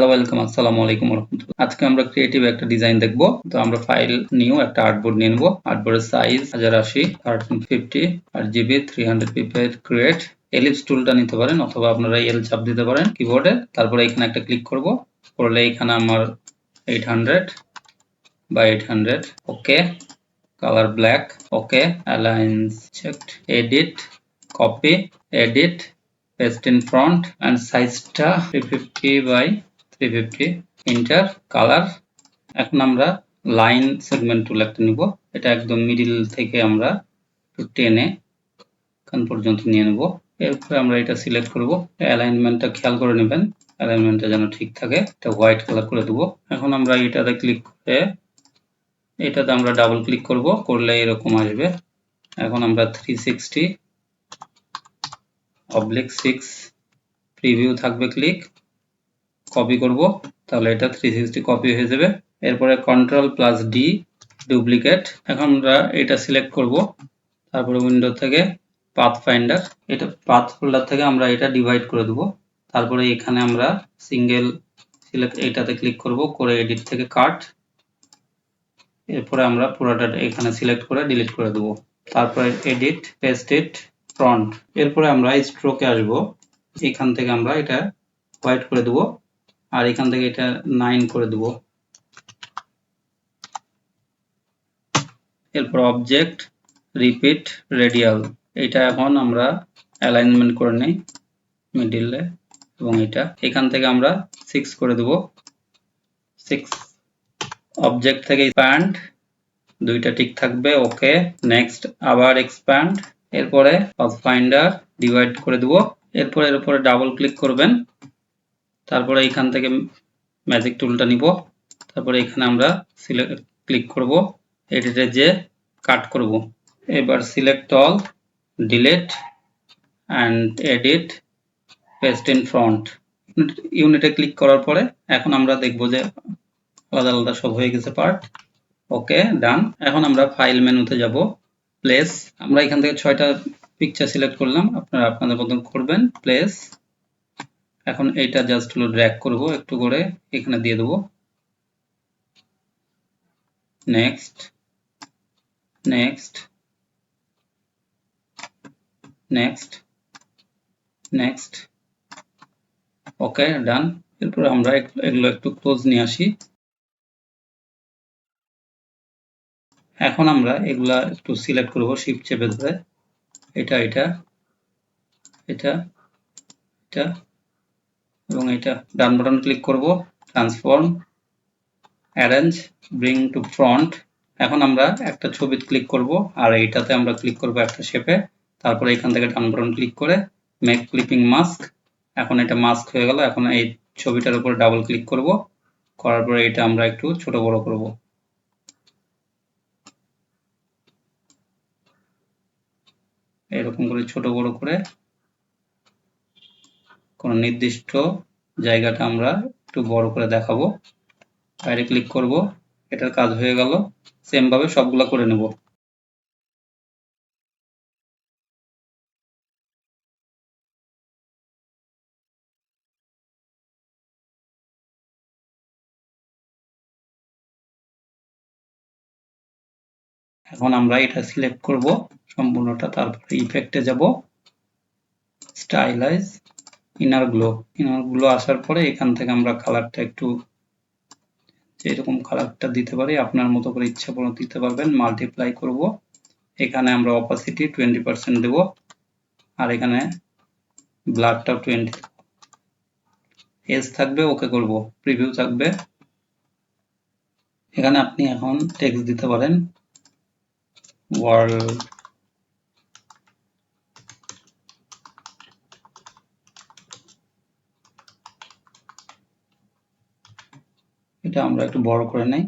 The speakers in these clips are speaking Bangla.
হ্যালো ওয়েলকাম, আসসালামু আলাইকুম রাহমাতুল্লাহ। আজকে আমরা ক্রিয়েটিভ একটা ডিজাইন দেখব। তো আমরা ফাইল নিউ একটা আর্টবোর্ড নিয়ে নেব। আর্টবোর্ডের size 1080 1350 8GB 300 ppi create. Ellipse টুলটা নিতে পারেন অথবা আপনারা এল চাপ দিতে পারেন কিবোর্ডে। তারপরে এখানে একটা ক্লিক করব, করলে এখানে আমার 800 বা 800 okay, colour black okay, aligns checked, edit, copy, edit, paste in front and সাইজটা 350 বাই 350, ইন্টার, কালার। এখন আমরা লাইন সেগমেন্ট টুল একটা নিব। এটা একদম মিডিল থেকে আমরা একটু টেনে এখান পর্যন্ত নিয়ে নেব। এরপরে আমরা এটা সিলেক্ট করব। অ্যালাইনমেন্টটা খেয়াল করে নেবেন, অ্যালাইনমেন্টটা যেন ঠিক থাকে। এটা হোয়াইট কালার করে দেব। এখন আমরা এটাতে ক্লিক করে এটাতে আমরা ডাবল ক্লিক করব, করলে এরকম আসবে। এখন আমরা 360 অবলিক 6 প্রিভিউ থাকবে, ক্লিক কপি করব, তাহলে এটা 360 কপি হয়ে যাবে। এরপরে কন্ট্রোল প্লাস ডি ডুপ্লিকেট। এখন আমরা এটা সিলেক্ট করব, তারপরে উইন্ডো থেকে পাথ ফাইন্ডার, এটা পাথ ফোল্ডার থেকে আমরা এটা ডিভাইড করে দেব। তারপরে এখানে আমরা সিঙ্গেল সিলেক্ট এটাতে ক্লিক করব, করে এডিট থেকে কাট। এরপরে আমরা পুরোটা এখানে সিলেক্ট করে ডিলিট করে দেব। তারপরে এডিট, পেস্ট ইট, ফ্রন্ট। এরপরে আমরা স্ট্রোকে আসব। এখান থেকে আমরা এটা হোয়াইট করে দেব, আর এখান থেকে এটা 9 করে দেব। এরপর অবজেক্ট, রিপিট, রেডিয়াল, এটা এখন আমরা অ্যালাইনমেন্ট করে নেই মিডিলে, এবং এটা এখান থেকে আমরা 6 করে দেব। 6 অবজেক্ট থেকে এক্সপ্যান্ড, দুইটা টিক থাকবে, ওকে, নেক্সট, আবার এক্সপ্যান্ড। এরপরে পাথফাইন্ডার ডিভাইড করে দেব। এরপরে এর উপরে ডাবল ক্লিক করবেন, তারপরে এখান থেকে ম্যাজিক টুলটা নিব, তারপরে এখানে আমরা সিলেক্ট ক্লিক করব, এডিটে যে কাট করব। এবার select all, delete and edit, paste in front. ইউনিটে ক্লিক করার পরে এখন আমরা দেখব যে আলাদা আলাদা সব হয়ে গেছে পার্ট। ওকে, ডান। এখন আমরা ফাইল মেনুতে যাব, প্লেস, আমরা এখান থেকে 6টা পিকচার সিলেক্ট করলাম, আপনারা আপনাদের মতন করবেন, প্লেস। এখন এইটা জাস্ট হলো ড্র্যাগ করব একটু করে, এখানে দিয়ে দেব। নেক্সট, নেক্সট, নেক্সট, নেক্সট, ওকে, ডান। এরপর আমরা এগুলো একটু ক্লোজ নিয়ে আসি। এখন আমরা এগুলা একটু সিলেক্ট করব, শিফট চেপে ধরে, এটা এটা এটা এটা এবং এটা। ডান বাটন ক্লিক করব, transform, arrange, bring to front. এখন আমরা একটা ছবি ক্লিক করব, আর এইটাতে আমরা ক্লিক করব একটা শেপে। তারপরে এখান থেকে ডান বাটন ক্লিক করে মেক ক্লিপিং মাস্ক। এখন এটা মাস্ক হয়ে গেল। এখন এই ছবিটার উপর ডাবল ক্লিক করব, করার পরে এটা আমরা একটু ছোট বড় করব। এরকম করে ছোট বড় করে কোন নির্দিষ্ট জায়গাটা আমরা একটু বড় করে দেখাবো। বাইরে ক্লিক করব, এটার কাজ হয়ে গেল। সেম ভাবে সবগুলা করে নেব। এখন আমরা এটা সিলেক্ট করব সম্পূর্ণটা, তারপরে ইফেক্টে যাব, stylise, inner glow. Inner glow আসার পরে এখান থেকে আমরা কালারটা একটু যেরকম কালারটা দিতে পারি আপনার মতো করে ইচ্ছা করে দিতে পারবেন। মাল্টিপ্লাই করব, এখানে আমরা অপাসিটি 20% দেব, আর এখানে ব্লারটা 20, এজ থাকবে, ওকে করব, প্রিভিউ থাকবে। এখানে আপনি এখন টেক্সট দিতে পারেন, ওয়ার্ল্ড, এটা আমরা একটু বড় করে নেই।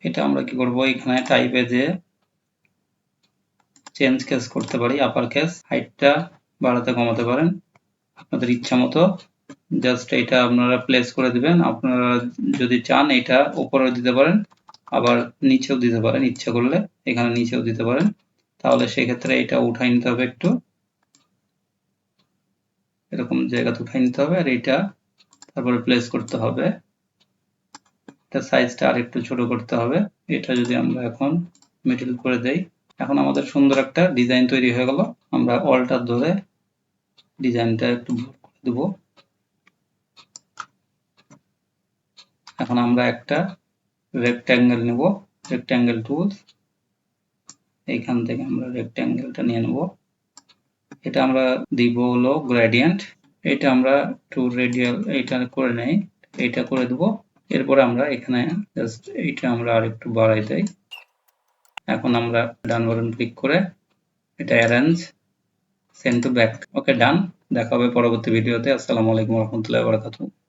এটা আমরা কি করব, এখানে টাইপে যে চেঞ্জ কেস করতে পারি, আপার কেস, হাইটটা বাড়াতে কমাতে পারেন আপনাদের ইচ্ছা মতো। জাস্ট এটা আপনারা প্লেস করে দিবেন। আপনারা যদি চান এটা উপরে দিতে পারেন, আবার নিচেও দিতে পারেন ইচ্ছা করলে, এখানে নিচেও দিতে পারেন। তাহলে সেক্ষেত্রে এটা উঠাই নিতে হবে, একটু এরকম জায়গাতে উঠাই নিতে হবে, আর এটা তারপরে প্লেস করতে হবে। এটা সাইজটা আর একটু ছোট করতে হবে। এটা যদি আমরা এখন মিডল করে দেই, এখন আমাদের সুন্দর একটা ডিজাইন তৈরি হয়ে গেল। আমরা অল্টার ধরে ডিজাইনটা একটু করে দেব। এখন আমরা একটা রেক্ট্যাঙ্গেল নেব, রেক্ট্যাঙ্গেল টুলস, এইখান থেকে আমরা রেক্ট্যাঙ্গেলটা নিয়ে নেব। এটা আমরা দিব হলো গ্রেডিয়েন্ট। এটা আমরা একটু রেডিয়াল এইটা করে নেই, এইটা করে দেব। এরপরে আমরা এখানে জাস্ট এইটা আমরা আর একটু বাড়াই দেই। এখন আমরা ডান বাটন ক্লিক করে এটা অ্যারেঞ্জ, সেন্ড টু ব্যাক। ওকে, ডান। দেখা হবে পরবর্তী ভিডিওতে। আসসালামু আলাইকুম ওয়া রাহমাতুল্লাহি ওয়া বারাকাতুহু।